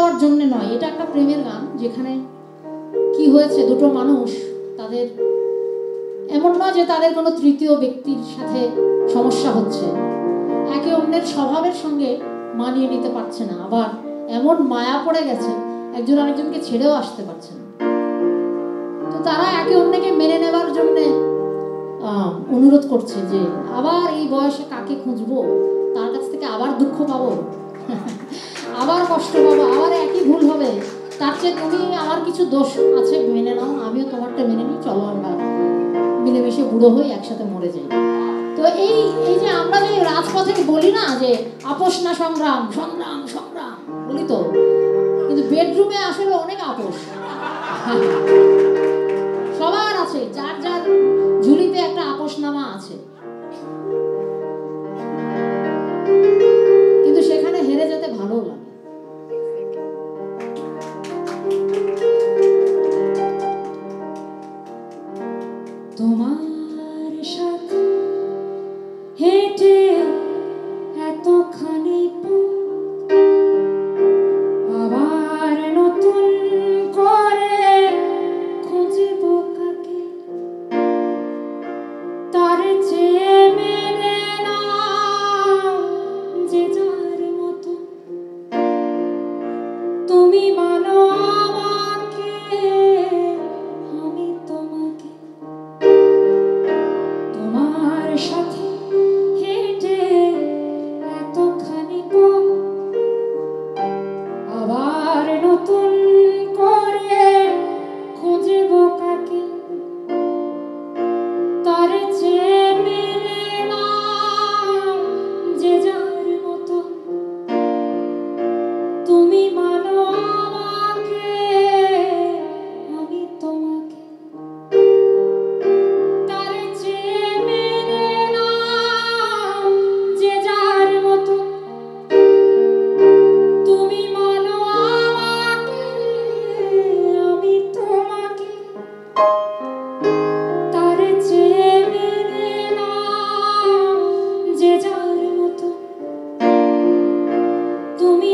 যাওয়ার জন্য নয়, এটা একটা প্রেমের গান যেখানে কি হয়েছে, দুটো মানুষ তাদের এমন নয় যে তাদের কোনো তৃতীয় ব্যক্তির সাথে সমস্যা হচ্ছে, একে অন্যের স্বভাবের সঙ্গে মানিয়ে নিতে পারছে না, আবার এমন মায়া পড়ে গেছে একজন আরেকজনকে ছেড়েও আসতে পারছে না। তো তারা একে অন্যকে মেনে নেবার জন্য অনুরোধ করছে যে আবার এই বয়সে কাকে খুঁজবো, তার কাছ থেকে আবার দুঃখ পাবো, আবার কষ্ট পাবো, আবার একই ভুল হবে, তার চেয়ে তুমি আমার কিছু দোষ আছে মেনে নাও, আমিও তোমারটা মেনে নিই, চলো আমরা মিলেমিশে বুড়ো হই, একসাথে মরে যাই। তো এই এই যে আমরা যে রাজপথে বলি না যে আপোষ না সংগ্রাম, সংগ্রাম সংগ্রাম বলি তো, কিন্তু বেডরুমে আসলে অনেক আপোষ সবার আছে, যার যার ঝুলিতে একটা আপোষনামা আছে, কিন্তু সেখানে হেরে যেতে ভালো লাগে। তোমার সাথে হেঁটে এতখানি আবার নতুন করে খুঁজব কাকে, তার চেয়ে মেনে না যে যার মতো, তুমি মানো আমাকে আমি তোমাকে, তোমার সাথে হেঁটে এতখানি পথ আবার নতুন করে খুঁজব কাকে, তার চেয়ে মেনে না যে যার মতো, তুমি মানো আমাকে আমি তোমাকে, তার চেয়ে মেনে না যে যার মতো, তুমি মানো আমাকে আমি তোমাকে, তার চেয়ে মেনে না যে যার মতো, তুমি